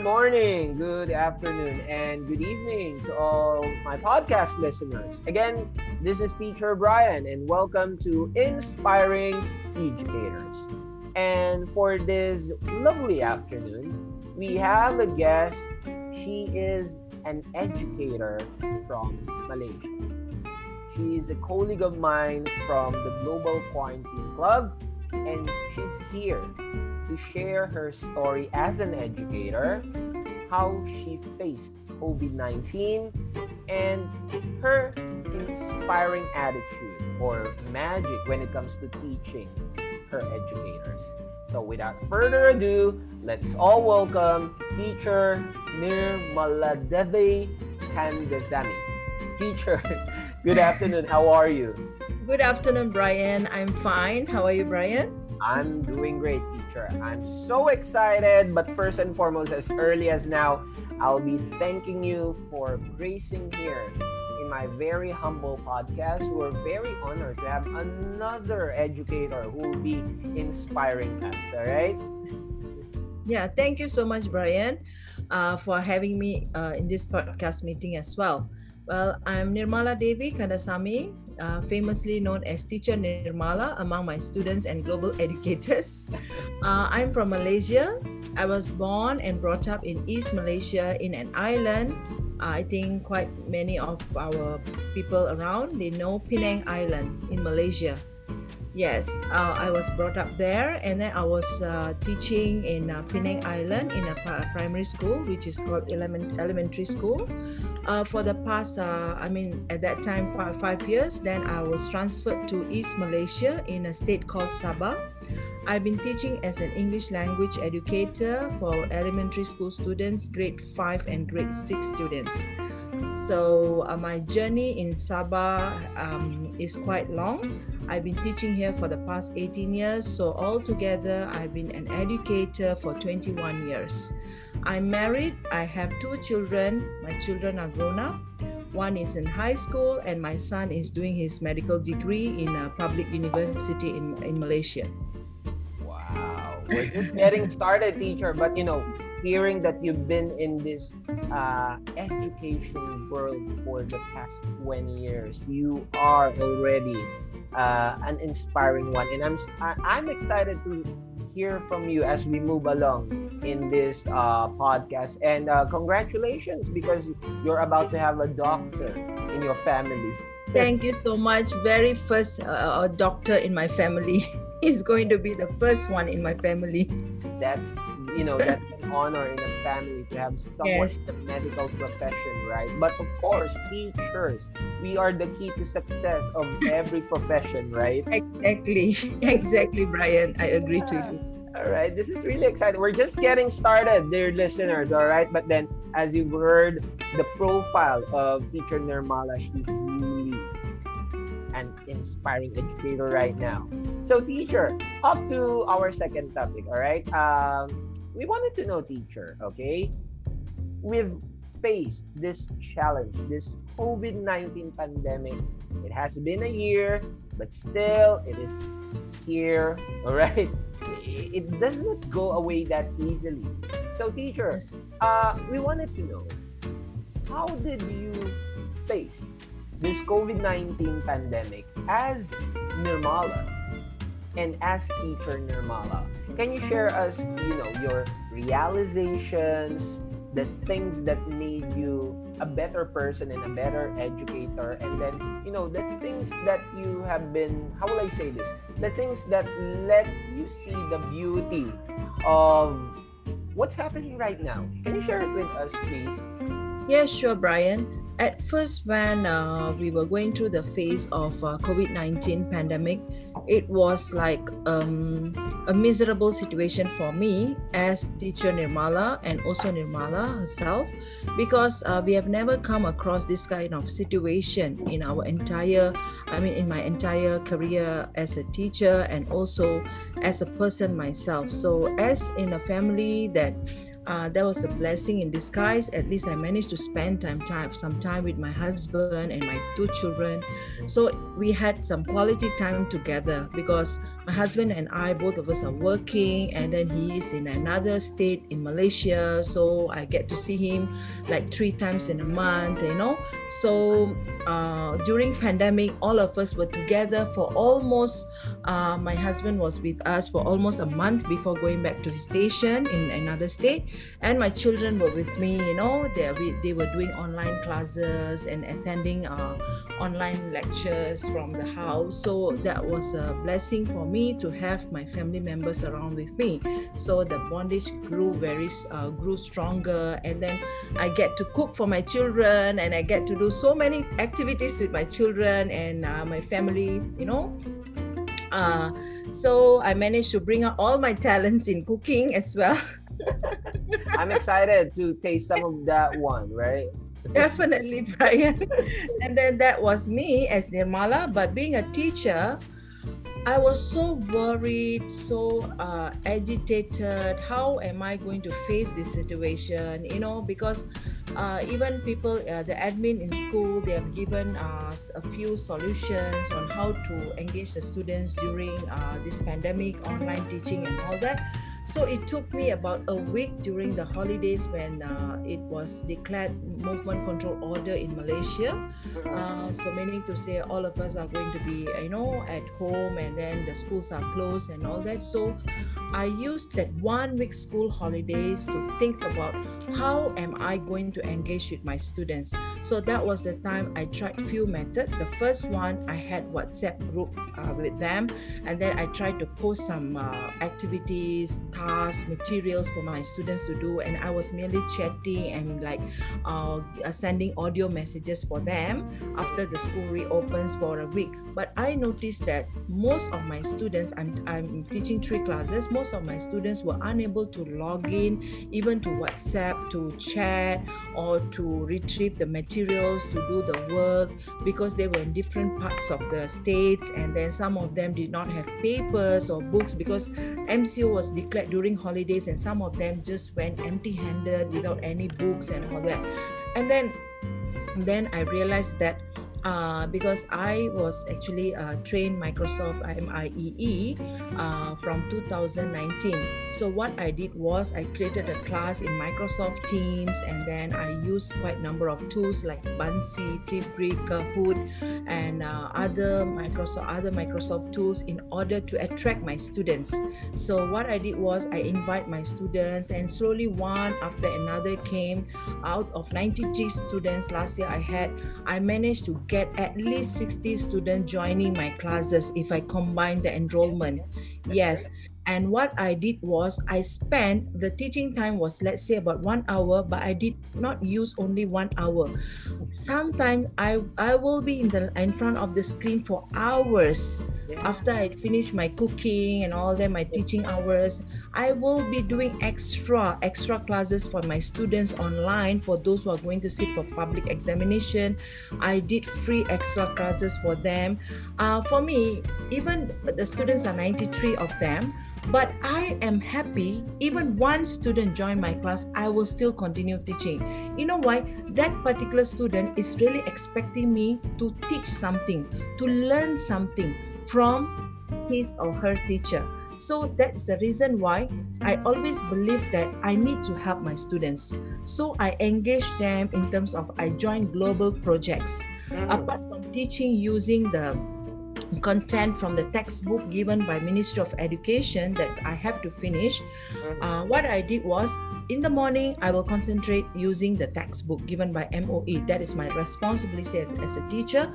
morning, good afternoon, and good evening to all my podcast listeners. Again, this is Teacher Brian, and welcome to Inspiring Educators. And for this lovely afternoon, we have a guest. She is an educator from Malaysia. She is a colleague of mine from the Global Quarantine Club, and she's here to share her story as an educator, how she faced COVID-19, and her inspiring attitude or magic when it comes to teaching her educators. So without further ado, let's all welcome Teacher Nirmala Kandasamy. Teacher, good afternoon. How are you? Good afternoon, Brian. I'm fine. How are you, Brian? I'm doing great, teacher. I'm so excited, but first and foremost, as early as now, I'll be thanking you for gracing here in my very humble podcast. We're very honored to have another educator who will be inspiring us, all right? Yeah, thank you so much, Brian, for having me in this podcast meeting as well. Well, I'm Nirmala Devi Kandasamy, famously known as Teacher Nirmala among my students and global educators. I'm from Malaysia. I was born and brought up in East Malaysia in an island. I think quite many of our people around, they know Penang Island in Malaysia. Yes, I was brought up there, and then I was teaching in Penang Island in a primary school, which is called elementary school. For the past, at that time, 5 years, then I was transferred to East Malaysia in a state called Sabah. I've been teaching as an English language educator for elementary school students, grade 5 and grade 6 students. So my journey in Sabah is quite long. I've been teaching here for the past 18 years. So altogether, I've been an educator for 21 years. I'm married. I have 2 children. My children are grown up. One is in high school, and my son is doing his medical degree in a public university in Malaysia. Wow. We're just getting started, teacher. But, hearing that you've been in this education world for the past 20 years, you are already an inspiring one. And I'm excited to hear from you as we move along in this podcast. And congratulations, because you're about to have a doctor in your family. Thank you so much. Very first doctor in my family. He's going to be the first one in my family. That's an honor in a family to have someone in the medical profession, right? But of course, teachers, we are the key to success of every profession, right? Exactly, Brian. I agree to you. All right, this is really exciting. We're just getting started, dear listeners, all right? But then, as you've heard, the profile of Teacher Nirmala, she's really an inspiring educator right now. So, teacher, off to our second topic, all right? We wanted to know, teacher, okay? We've faced this challenge, this COVID-19 pandemic. It has been a year, but still, it is here, all right? It does not go away that easily. So, teacher, we wanted to know, how did you face this COVID-19 pandemic as Nirmala and as Teacher Nirmala? Can you share us, your realizations, the things that made you a better person and a better educator, and then, the things that you have been, how will I say this? The things that let you see the beauty of what's happening right now. Can you share it with us, please? Yes, sure, Brian. At first, when we were going through the phase of COVID-19 pandemic, it was like a miserable situation for me as Teacher Nirmala and also Nirmala herself, because we have never come across this kind of situation in my entire career as a teacher and also as a person myself. So as in a family that that was a blessing in disguise. At least I managed to spend some time with my husband and my two children. So we had some quality time together, because my husband and I, both of us are working, and then he is in another state in Malaysia. So I get to see him like 3 times in a month, So during pandemic, all of us were together for almost, my husband was with us for almost a month before going back to his station in another state. And my children were with me, they were doing online classes and attending online lectures from the house. So that was a blessing for me to have my family members around with me. So the bondage grew stronger, and then I get to cook for my children, and I get to do so many activities with my children and my family, so I managed to bring out all my talents in cooking as well. I'm excited to taste some of that one, right? Definitely, Brian. And then that was me as Nirmala. But being a teacher, I was so worried, so agitated. How am I going to face this situation? Because even people, the admin in school, they have given us a few solutions on how to engage the students during this pandemic, online teaching and all that. So it took me about a week during the holidays when it was declared movement control order in Malaysia. So meaning to say all of us are going to be, at home, and then the schools are closed and all that. So I used that 1 week school holidays to think about how am I going to engage with my students. So that was the time I tried few methods. The first one, I had WhatsApp group with them, and then I tried to post some activities, tasks, materials for my students to do, and I was merely chatting and sending audio messages for them after the school reopens for a week. But I noticed that most of my students, I'm teaching 3 classes, most of my students were unable to log in even to WhatsApp, to chat, or to retrieve the materials, to do the work, because they were in different parts of the states, and then some of them did not have papers or books because MCO was declared during holidays, and some of them just went empty-handed without any books and all that. And then I realized that because I was actually trained Microsoft MIEE from 2019. So what I did was I created a class in Microsoft Teams, and then I used quite a number of tools like Bunsy, Flipgrid, Kahoot, and other Microsoft tools in order to attract my students. So what I did was I invite my students, and slowly one after another came. Out of 93 students last year I managed to get at least 60 students joining my classes if I combine the enrollment. Yes. And what I did was I spent, the teaching time was, let's say, about 1 hour, but I did not use only 1 hour. Sometimes I will be in front of the screen for hours. After I finish my cooking and all that, my teaching hours, I will be doing extra classes for my students online, for those who are going to sit for public examination. I did free extra classes for them. For me, even the students are 93 of them, but I am happy. Even one student join my class, I will still continue teaching. You know why? That particular student is really expecting me to teach something, to learn something from his or her teacher. So that's the reason why I always believe that I need to help my students. So I engage them in terms of I join global projects. Apart from teaching using the content from the textbook given by Ministry of Education that I have to finish, what I did was, in the morning, I will concentrate using the textbook given by MOE. That is my responsibility as a teacher.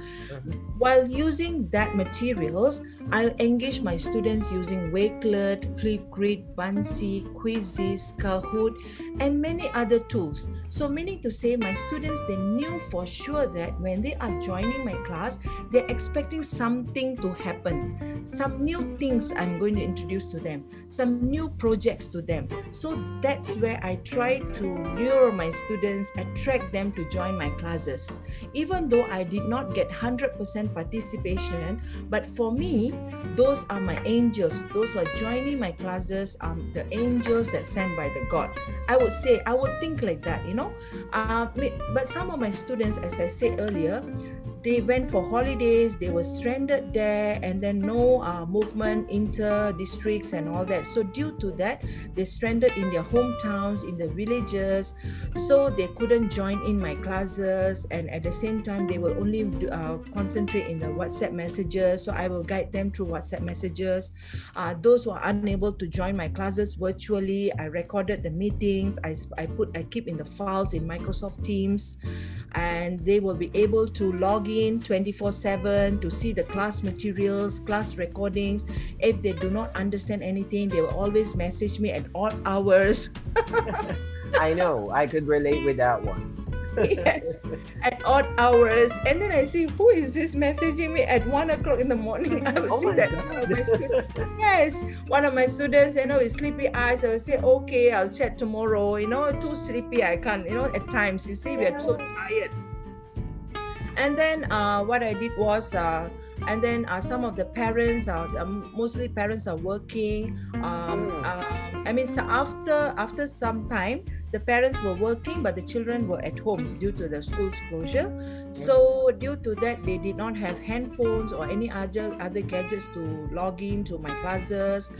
While using that materials, I'll engage my students using Wakelet, Flipgrid, Bunsy, Quizzes, Kahoot, and many other tools. So meaning to say, my students, they knew for sure that when they are joining my class, they're expecting something to happen. Some new things I'm going to introduce to them, some new projects to them. So that's where where I try to lure my students, attract them to join my classes. Even though I did not get 100% participation, but for me, those are my angels. Those who are joining my classes are the angels that sent by the God. I would think like that, but some of my students, as I said earlier, they went for holidays, they were stranded there, and then no movement inter districts and all that. So due to that, they stranded in their hometowns, in the villages, so they couldn't join in my classes, and at the same time they will only concentrate in the WhatsApp messages. So I will guide them through WhatsApp messages. Those who are unable to join my classes virtually, I recorded the meetings, I keep in the files in Microsoft Teams, and they will be able to log in 24/7 to see the class materials, class recordings. If they do not understand anything, they will always message me at odd hours. I know, I could relate with that one. Yes, at odd hours. And then I see, who is this messaging me at 1 o'clock in the morning? I will see that one of my students. Yes, one of my students, with sleepy eyes, I will say, okay, I'll chat tomorrow. Too sleepy, I can't, at times, you see, we are so tired. And then what I did was, some of the parents, mostly parents are working. So after some time, the parents were working, but the children were at home due to the school's closure. So due to that, they did not have handphones or any other gadgets to log in to my classes.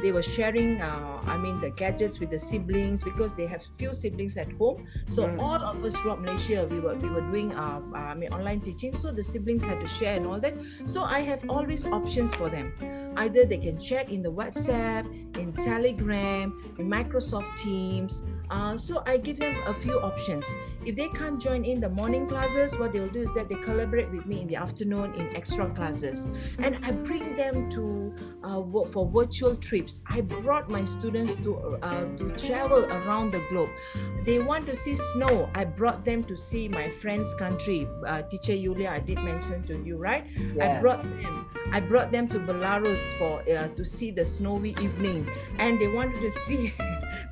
They were sharing, the gadgets with the siblings, because they have few siblings at home. So all of us from Malaysia, we were doing online teaching. So the siblings had to share and all that. So I have always options for them. Either they can chat in the WhatsApp, in Telegram, in Microsoft Teams. So I give them a few options. If they can't join in the morning classes, what they'll do is that they collaborate with me in the afternoon in extra classes. And I bring them to for virtual trips. I brought my students to travel around the globe. They want to see snow. I brought them to see my friend's country. Teacher Yulia, I did mention to you, right? Yeah. I brought them to Belarus to see the snowy evening, and they wanted to see.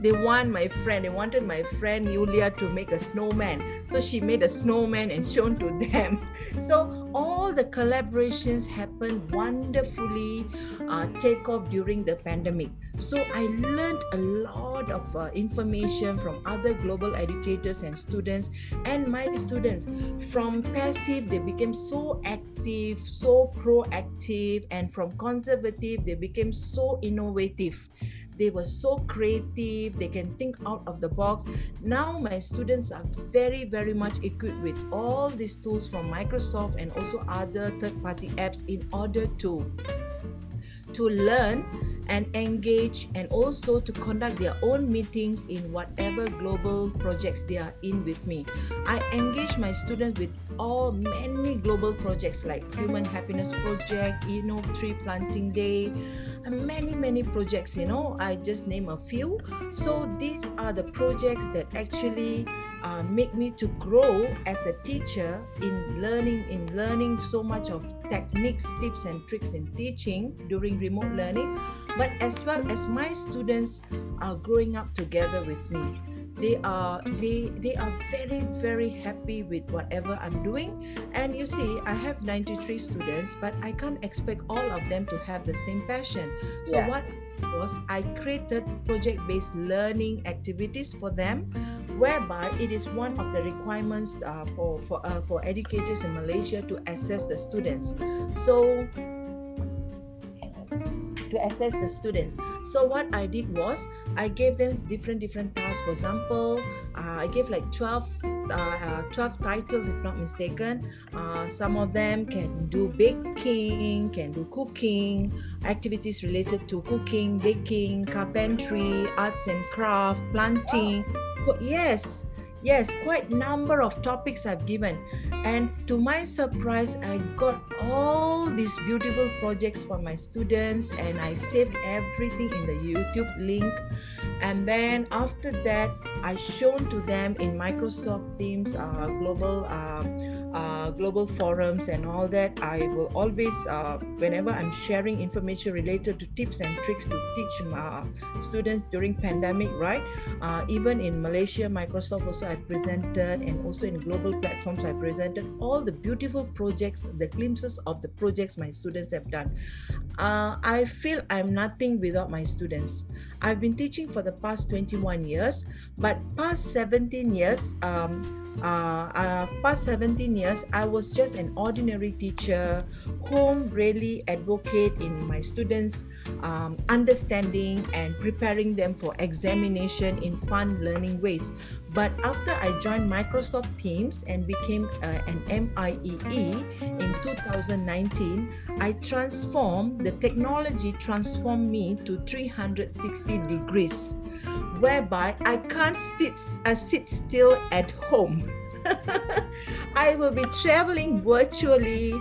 They wanted my friend Yulia to make a snowman. So she made a snowman and shown to them. So all the collaborations happened wonderfully, take off during the pandemic. So I learned a lot of information from other global educators and students. And my students, from passive, they became so active, so proactive, and from conservative, they became so innovative. They were so creative, they can think out of the box. Now my students are very, very much equipped with all these tools from Microsoft and also other third-party apps in order to learn and engage, and also to conduct their own meetings in whatever global projects they are in with me. I engage my students with many global projects like Human Happiness Project, Tree Planting Day, and many projects, I just name a few. So these are the projects that actually make me to grow as a teacher in learning so much of techniques, tips and tricks in teaching during remote learning, but as well as my students are growing up together with me. They are very, very happy with whatever I'm doing. And you see, I have 93 students, but I can't expect all of them to have the same passion. So what was, I created project-based learning activities for them, whereby it is one of the requirements for educators in Malaysia to assess the students. So what I did was, I gave them different tasks. For example, I gave like 12 titles, if not mistaken. Some of them can do baking, can do cooking, activities related to cooking, baking, carpentry, arts and craft, planting. Yes, quite number of topics I've given. And to my surprise, I got all these beautiful projects for my students, and I saved everything in the YouTube link. And then after that, I shown to them in Microsoft Teams global global forums and all that, I will always, whenever I'm sharing information related to tips and tricks to teach students during pandemic, right? Even in Malaysia, Microsoft also I've presented, and also in global platforms I've presented all the beautiful projects, the glimpses of the projects my students have done. I feel I'm nothing without my students. I've been teaching for the past 21 years, but past 17 years, I was just an ordinary teacher whom really advocate in my students' understanding and preparing them for examination in fun learning ways. But after I joined Microsoft Teams and became an MIEE in 2019, the technology transformed me to 360 degrees, whereby I can't sit still at home. I will be traveling virtually.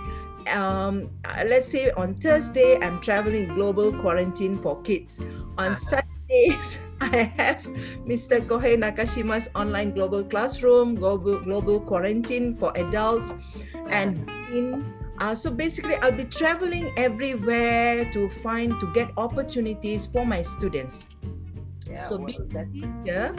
Let's say on Thursday, I'm traveling global quarantine for kids. On Saturdays, I have Mr. Kohei Nakashima's online global classroom, global quarantine for adults, and so basically, I'll be traveling everywhere to get opportunities for my students. So being a teacher,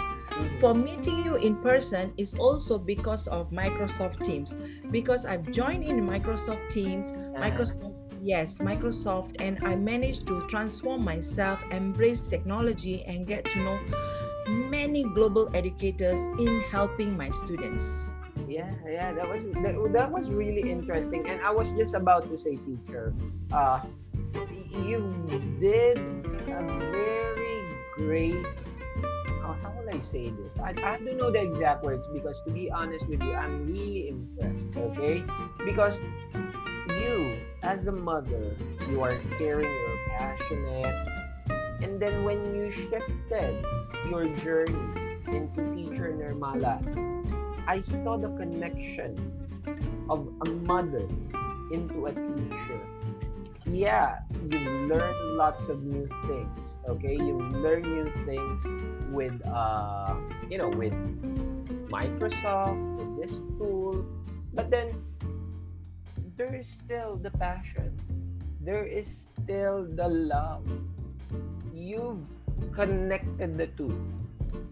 for meeting you in person is also because of Microsoft Teams. Because I've joined in Microsoft Teams, Microsoft, and I managed to transform myself, embrace technology, and get to know many global educators in helping my students. That was really interesting. And I was just about to say, teacher, you did a very great, how will I say this? I don't know the exact words, because to be honest with you, I'm really impressed, okay? Because you, as a mother, you are caring, you're passionate, and then when you shifted your journey into Teacher Nirmala, I saw the connection of a mother into a teacher. Yeah, you learn lots of new things, okay? You learn new things with, with Microsoft, with this tool, but then there is still the passion. There is still the love. You've connected the two.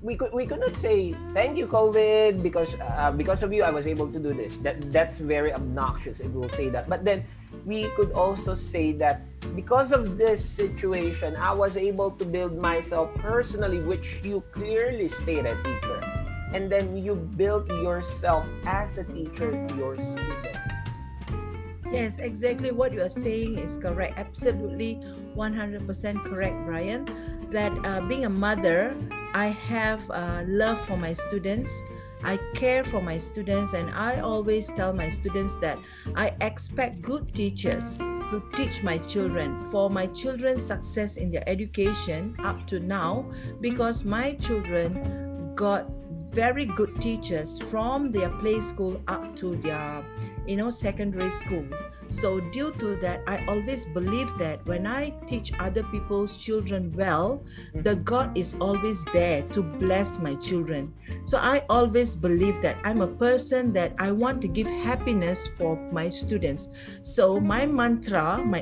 We could not say thank you, COVID, because of you I was able to do this. That's very obnoxious if we'll say that. But then we could also say that because of this situation, I was able to build myself personally, which you clearly stated, teacher. And then you built yourself as a teacher to your student. Yes, exactly what you are saying is correct. Absolutely 100% correct, Brian. That being a mother, I have love for my students. I care for my students, and I always tell my students that I expect good teachers to teach my children for my children's success in their education up to now, because my children got very good teachers from their play school up to their secondary school. So due to that, I always believe that when I teach other people's children well, the God is always there to bless my children. So I always believe that I'm a person that I want to give happiness for my students. So my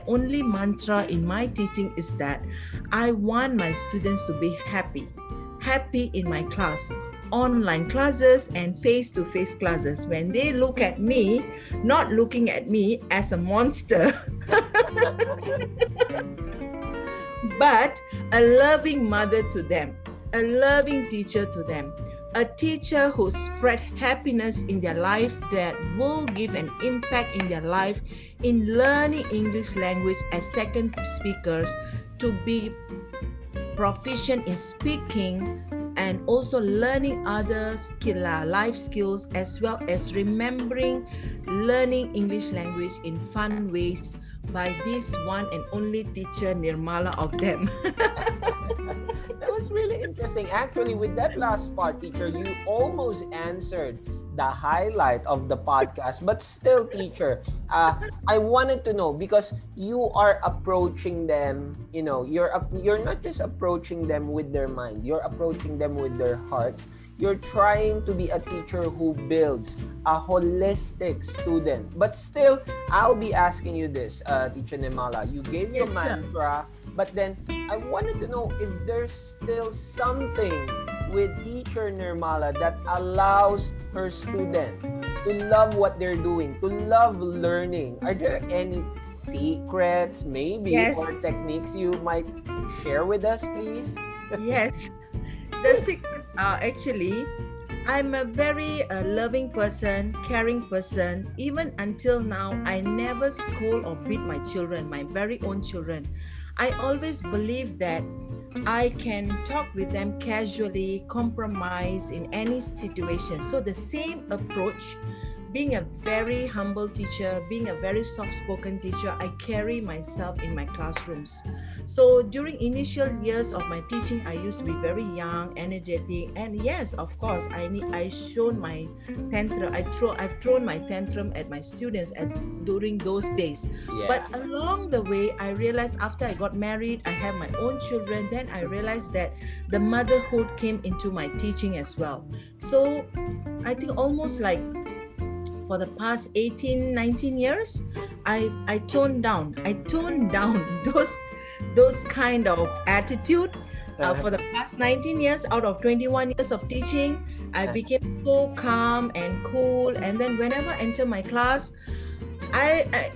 only mantra in my teaching is that I want my students to be happy in my class, online classes and face-to-face classes. When they look at me, not looking at me as a monster, but a loving mother to them, a loving teacher to them, a teacher who spread happiness in their life, that will give an impact in their life in learning English language as second speakers, to be proficient in speaking, and also learning other life skills, as well as learning English language in fun ways by this one and only teacher Nirmala of them. That was really interesting. Actually, with that last part, teacher, you almost answered the highlight of the podcast. But still, teacher, I wanted to know, because you are approaching them, you're not just approaching them with their mind, you're approaching them with their heart. you're trying to be a teacher who builds a holistic student. But still, I'll be asking you this, Teacher Nirmala. You gave your mantra, but then I wanted to know if there's still something with Teacher Nirmala that allows her student to love what they're doing, to love learning. Are there any secrets, maybe, or techniques you might share with us, please? Yes. The secrets are actually, I'm a very loving person, caring person. Even until now, I never scold or beat my children, my very own children. I always believe that I can talk with them casually, compromise in any situation. So the same approach, being a very humble teacher, being a very soft-spoken teacher, I carry myself in my classrooms. So during initial years of my teaching, I used to be very young, energetic, and yes, of course, I shown my tantrum. I've thrown my tantrum at my students during those days. Yeah. But along the way, I realized after I got married, I have my own children. Then I realized that the motherhood came into my teaching as well. So I think almost like for the past 18, 19 years, I toned down those kind of attitude. For the past 19 years, out of 21 years of teaching, I became so calm and cool. And then whenever I enter my class, I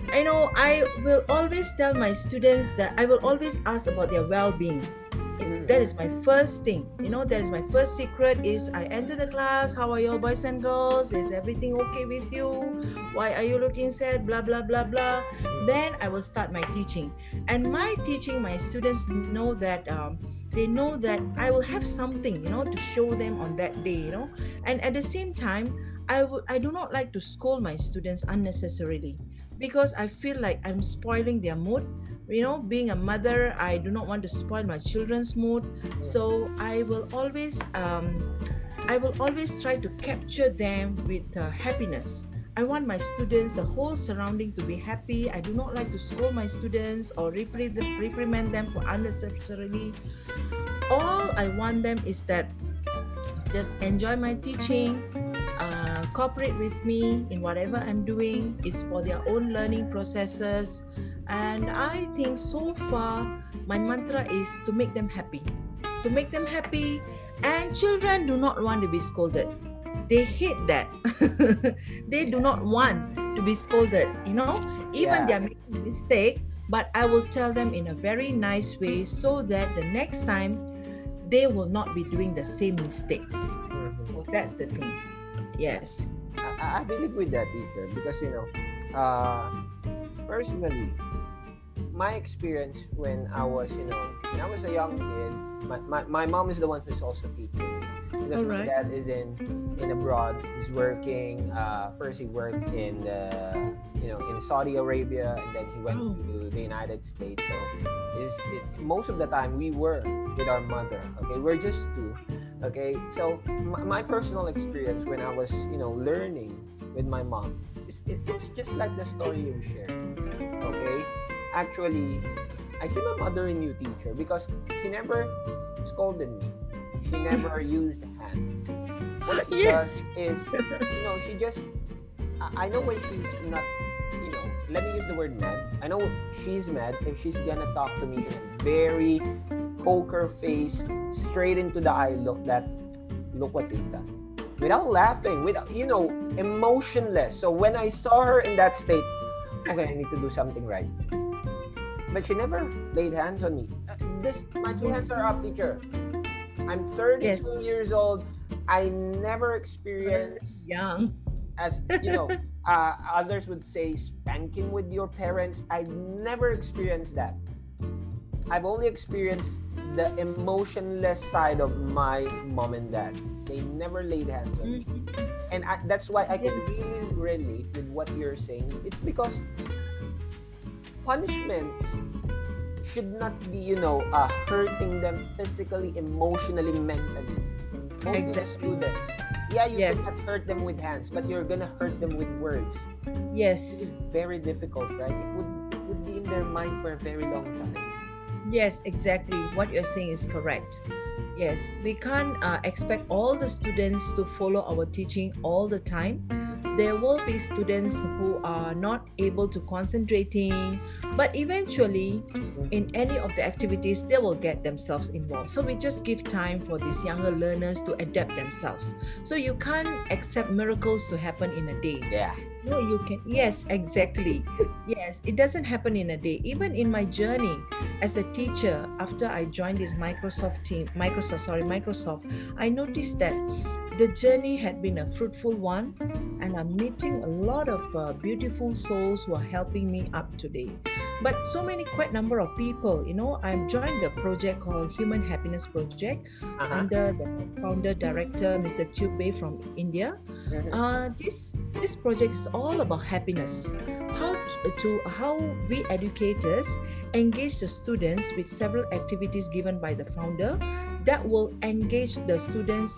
will always tell my students that I will always ask about their well-being. That is my first thing. That is my first secret is I enter the class. How are you all, boys and girls? Is everything okay with you? Why are you looking sad? Blah, blah, blah, blah. Then I will start my teaching. And my teaching, my students know that they know that I will have something, to show them on that day, And at the same time, I do not like to scold my students unnecessarily because I feel like I'm spoiling their mood. Being a mother, I do not want to spoil my children's mood. So I will always try to capture them with happiness. I want my students, the whole surrounding to be happy. I do not like to scold my students or reprimand them for unnecessarily. All I want them is that just enjoy my teaching, cooperate with me in whatever I'm doing. It's for their own learning processes. And I think so far, my mantra is to make them happy. To make them happy. And children do not want to be scolded. They hate that. They do not want to be scolded. Even they are making a mistake, but I will tell them in a very nice way so that the next time they will not be doing the same mistakes. So that's the thing. Yes. I believe with that, teacher, because personally, my experience when I was a young kid, my mom is the one who's also teaching because my dad is in abroad. He's working. First, he worked in Saudi Arabia, and then he went to the United States. So, most of the time we were with our mother. Okay, we're just two. Okay, so my personal experience when I was learning with my mom, it's just like the story you shared. Okay. Actually, I see my mother in you, teacher, because she never scolded me. She never used hand. What she does is, she just, I know when she's not, let me use the word mad. I know she's mad if she's gonna talk to me in a very poker face, straight into the eye look what you've done. Without laughing, without, emotionless. So when I saw her in that state, okay, I need to do something right. But she never laid hands on me. My two hands are up, teacher. I'm 32 years old. I never experienced young. As others would say, spanking with your parents. I never experienced that. I've only experienced the emotionless side of my mom and dad. They never laid hands on me. And that's why I can really relate with what you're saying. It's because punishments should not be, hurting them physically, emotionally, mentally. Most of the students, you cannot hurt them with hands, but you're gonna hurt them with words. Yes. It's very difficult, right? It would be in their mind for a very long time. Yes, exactly. What you're saying is correct. Yes, we can't expect all the students to follow our teaching all the time. There will be students who are not able to concentrating, but eventually in any of the activities they will get themselves involved. So we just give time for these younger learners to adapt themselves. So you can't accept miracles to happen in a day. Yeah. No, you can. Yes, exactly. Yes, it doesn't happen in a day. Even in my journey as a teacher, after I joined this Microsoft, I noticed that the journey had been a fruitful one, and I'm meeting a lot of beautiful souls who are helping me up today. But so many, quite number of people, I've joined the project called Human Happiness Project Uh-huh. under the founder director, Mr. Tube from India. Mhm. This project is all about happiness. How we educators engage the students with several activities given by the founder that will engage the students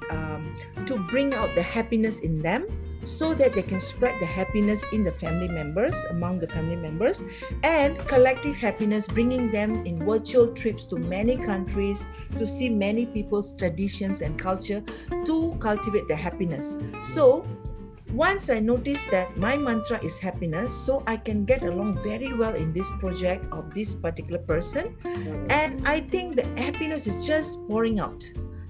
to bring out the happiness in them, so that they can spread the happiness in the family members, among the family members, and collective happiness, bringing them in virtual trips to many countries to see many people's traditions and culture to cultivate their happiness. So once I noticed that my mantra is happiness, so I can get along very well in this project of this particular person. Mhm. And I think the happiness is just pouring out.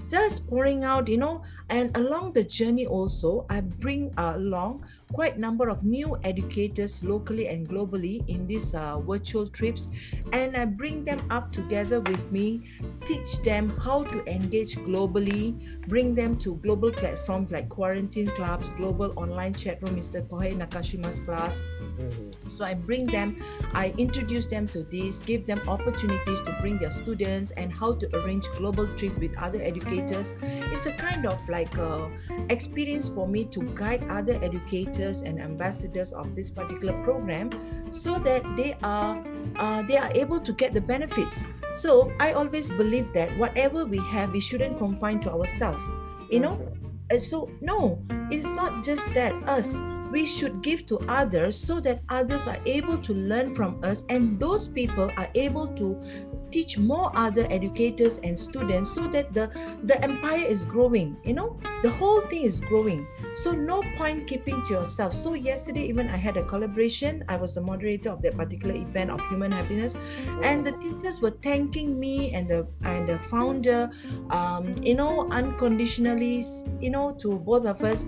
Just pouring out, and along the journey also, I bring along quite number of new educators locally and globally in these virtual trips, and I bring them up together with me, teach them how to engage globally, bring them to global platforms like quarantine clubs, global online chat room, Mr. Kohei Nakashima's class. Mhm. So I bring them, I introduce them to this, give them opportunities to bring their students, and how to arrange global trip with other educators. It's a kind of like a experience for me to guide other educators and ambassadors of this particular program, so that they are able to get the benefits. So I always believe that whatever we have, we shouldn't confine to ourselves. You know, Mhm. so no, it's not just that us, we should give to others, so that others are able to learn from us, and those people are able to teach more other educators and students, so that the empire is growing, the whole thing is growing. So no point keeping to yourself. So yesterday even I had a collaboration. I was the moderator of that particular event of human happiness, and the Mhm. teachers were thanking me and the founder, unconditionally, to both of us,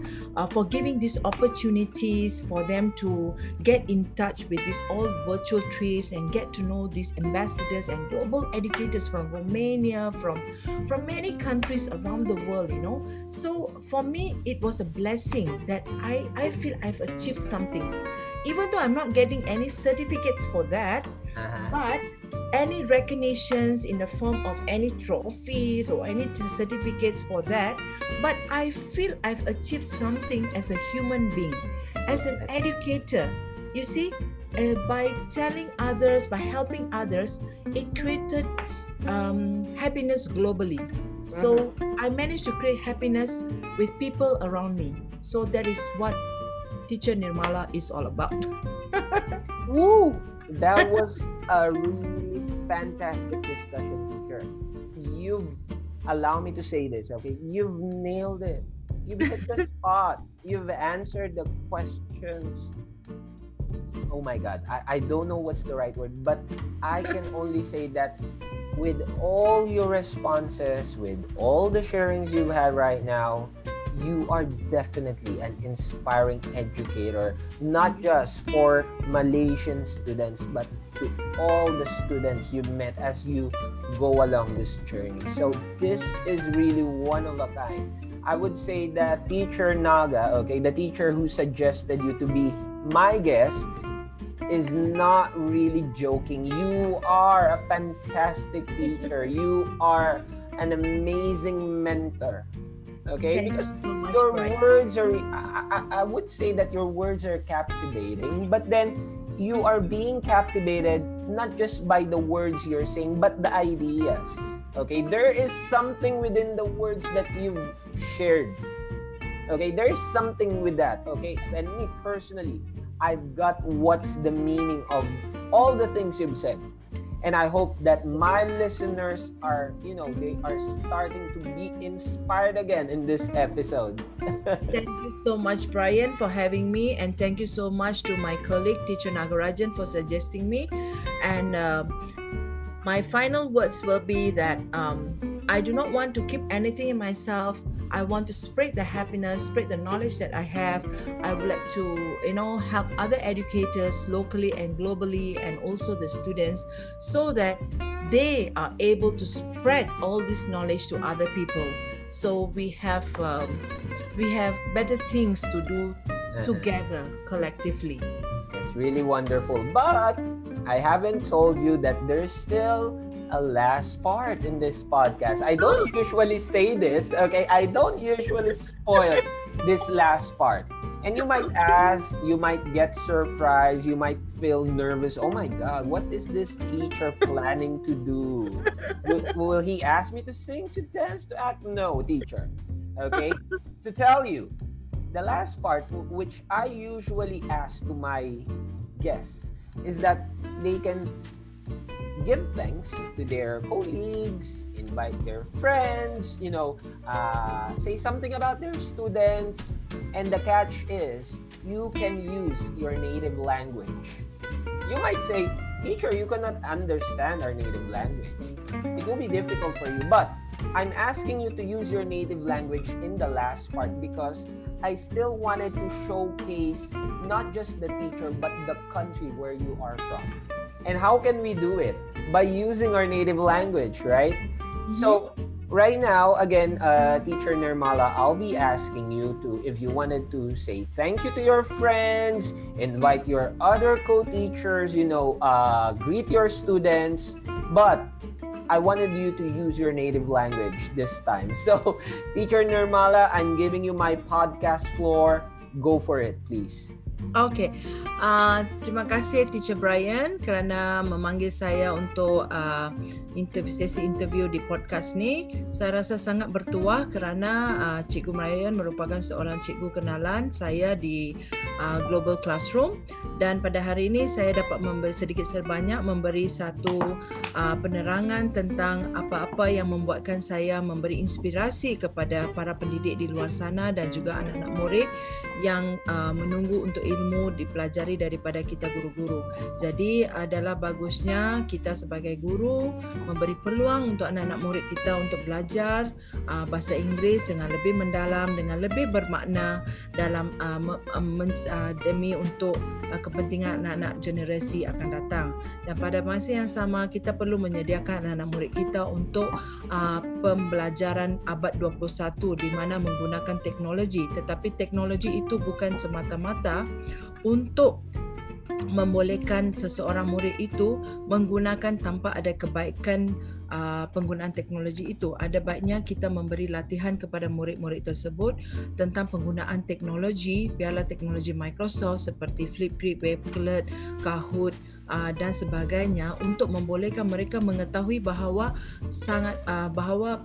for giving these opportunities for them to get in touch with these all virtual trips and get to know these ambassadors and global educators from Romania, from many countries around the world. So for me, it was a blessing that I feel I've achieved something, even though I'm not getting any certificates for that, Uh-huh. but any recognitions in the form of any trophies or any certificates for that. But I feel I've achieved something as a human being, as an Yes. educator. You see, by telling others, by helping others, it created happiness globally. Mhm. So I managed to create happiness with people around me. So that is what Teacher Nirmala is all about. Woo! That was a really fantastic discussion, teacher. You've allow me to say this, okay? You've nailed it. You've hit the spot. You've answered the questions. Oh my God, I don't know what's the right word, but I can only say that with all your responses, with all the sharings you've had right now, you are definitely an inspiring educator, not just for Malaysian students, but to all the students you met as you go along this journey. So this is really one of a kind. I would say that Teacher Naga, okay, the teacher who suggested you to be my guest, is not really joking. You are a fantastic teacher. You are an amazing mentor. Okay, Thank because you so much, your Brian. words are, I would say that your words are captivating, but then you are being captivated not just by the words you're saying, but the ideas. Okay, there is something within the words that you've shared. Okay, there's something with that. Okay, and me personally, I've got what's the meaning of all the things you've said. And I hope that my listeners are, they are starting to be inspired again in this episode. Thank you so much, Brian, for having me. And thank you so much to my colleague, Teacher Nagarajan, for suggesting me. And my final words will be that I do not want to keep anything in myself. I want to spread the happiness, spread the knowledge that I have. I would like to, help other educators locally and globally, and also the students, so that they are able to spread all this knowledge to other people. So we have better things to do together, collectively. It's really wonderful. But I haven't told you that there's still a last part in this podcast. I don't usually say this, okay? I don't usually spoil this last part. And you might ask, you might get surprised, you might feel nervous. Oh my God, what is this teacher planning to do? Will he ask me to sing, to dance, to act? No, teacher. Okay? To tell you, the last part, which I usually ask to my guests, is that they can give thanks to their colleagues, invite their friends, say something about their students. And the catch is, you can use your native language. You might say, teacher, you cannot understand our native language. It will be difficult for you. But I'm asking you to use your native language in the last part, because I still wanted to showcase not just the teacher, but the country where you are from. And how can we do it? By using our native language, right? Mm-hmm. So right now, again, Teacher Nirmala, I'll be asking you to, if you wanted to say thank you to your friends, invite your other co-teachers, greet your students, but I wanted you to use your native language this time. So, Teacher Nirmala, I'm giving you my podcast floor. Go for it, please. Okay, terima kasih Teacher Brian kerana memanggil saya untuk sesi interview di podcast ni. Saya rasa sangat bertuah kerana Cikgu Brian merupakan seorang cikgu kenalan saya di Global Classroom, dan pada hari ini saya dapat sedikit sebanyak memberi satu penerangan tentang apa-apa yang membuatkan saya memberi inspirasi kepada para pendidik di luar sana dan juga anak-anak murid yang menunggu untuk ilmu dipelajari daripada kita guru-guru. Jadi adalah bagusnya kita sebagai guru memberi peluang untuk anak-anak murid kita untuk belajar bahasa Inggeris dengan lebih mendalam, dengan lebih bermakna dalam demi untuk kepentingan anak-anak generasi akan datang. Dan pada masa yang sama, kita perlu menyediakan anak-anak murid kita untuk pembelajaran abad 21 di mana menggunakan teknologi. Tetapi teknologi itu bukan semata-mata untuk membolehkan seseorang murid itu menggunakan tanpa ada kebaikan penggunaan teknologi itu. Ada baiknya kita memberi latihan kepada murid-murid tersebut tentang penggunaan teknologi, biarlah teknologi Microsoft seperti Flipgrid, Webclerk, Kahoot dan sebagainya, untuk membolehkan mereka mengetahui bahawa bahawa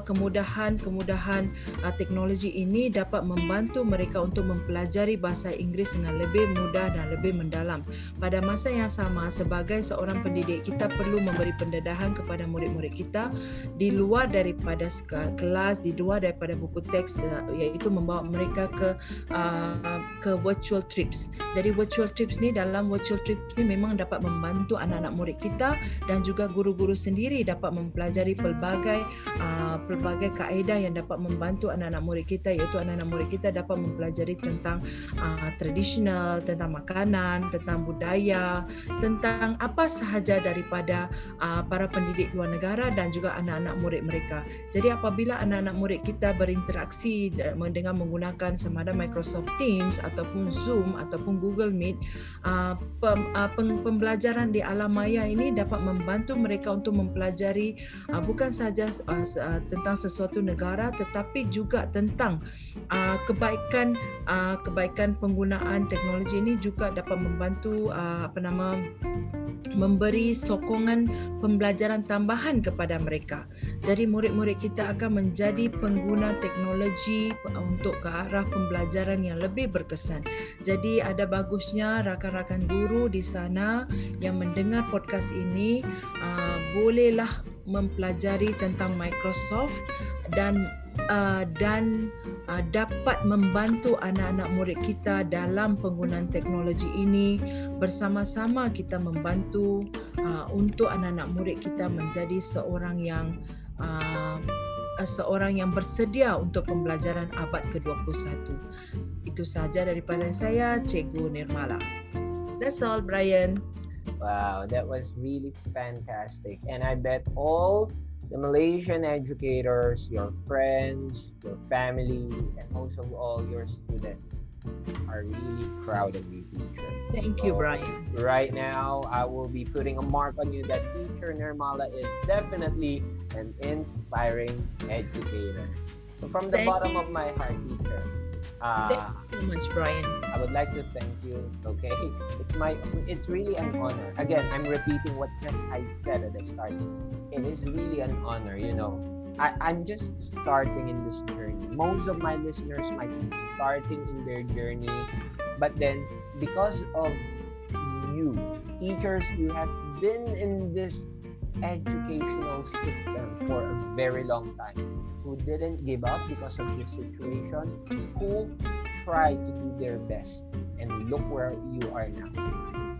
kemudahan teknologi ini dapat membantu mereka untuk mempelajari bahasa Inggeris dengan lebih mudah dan lebih mendalam. Pada masa yang sama, sebagai seorang pendidik, kita perlu memberi pendedahan kepada murid-murid kita di luar daripada kelas, di luar daripada buku teks, iaitu membawa mereka ke virtual trips. Jadi virtual trips ni, dalam virtual trips ni memang dapat membantu anak-anak murid kita dan juga guru-guru sendiri dapat mempelajari pelbagai kaedah yang dapat membantu anak-anak murid kita, iaitu anak-anak murid kita dapat mempelajari tentang tradisional, tentang makanan, tentang budaya, tentang apa sahaja daripada para pendidik luar negara dan juga anak-anak murid mereka. Jadi apabila anak-anak murid kita berinteraksi dengan menggunakan sama ada Microsoft Teams ataupun Zoom ataupun Google Meet, pembelajaran di alam maya ini dapat membantu mereka untuk mempelajari bukan sahaja tentang sesuatu negara, tetapi juga tentang kebaikan penggunaan teknologi ini juga dapat membantu memberi sokongan pembelajaran tambahan kepada mereka. Jadi murid-murid kita akan menjadi pengguna teknologi untuk ke arah pembelajaran yang lebih berkesan. Jadi ada bagusnya rakan-rakan guru di sana yang mendengar podcast ini bolehlah mempelajari tentang Microsoft dan dapat membantu anak-anak murid kita dalam penggunaan teknologi ini. Bersama-sama kita membantu untuk anak-anak murid kita menjadi seorang yang bersedia untuk pembelajaran abad ke-21. Itu saja daripada saya, Cikgu Nirmala. That's all, Brian. Wow, that was really fantastic. And I bet all the Malaysian educators, your friends, your family, and most of all your students are really proud of you, teacher. Thank you, Brian. Right now, I will be putting a mark on you that Teacher Nirmala is definitely an inspiring educator. So from the bottom of my heart, teacher, thank you so much, Brian. I would like to thank you. Okay, it's really an honor. Again, I'm repeating what just I said at the start. It is really an honor. I'm just starting in this journey. Most of my listeners might be starting in their journey, but then because of you, teachers who has been in this educational system for a very long time, who didn't give up because of this situation, who tried to do their best, and look where you are now.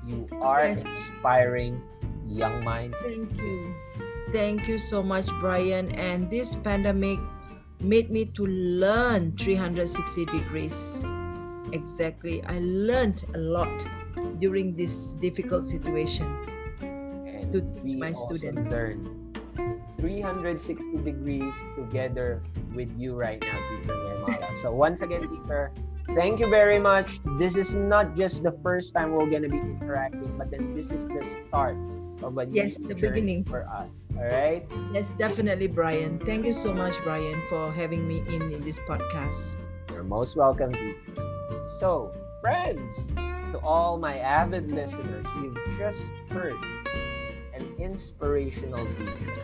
You are inspiring young minds. Thank you so much, Brian. And this pandemic made me to learn 360 degrees. Exactly. I learned a lot during this difficult situation and to teach my students. Learn 360 degrees together with you right now, Teacher Nirmala. So once again, teacher, thank you very much. This is not just the first time we're going to be interacting, but then this is the start of a new the beginning for us. All right? Yes, definitely, Brian. Thank you so much, Brian, for having me in this podcast. You're most welcome, teacher. So, friends, to all my avid listeners, you've just heard an inspirational teacher.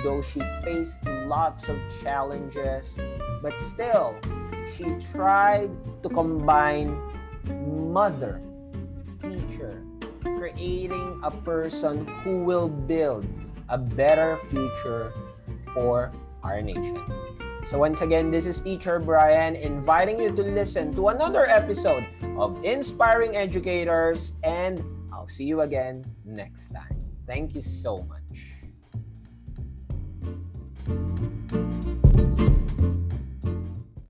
Though she faced lots of challenges, but still, she tried to combine mother, teacher, creating a person who will build a better future for our nation. So once again, this is Teacher Brian inviting you to listen to another episode of Inspiring Educators, and I'll see you again next time. Thank you so much.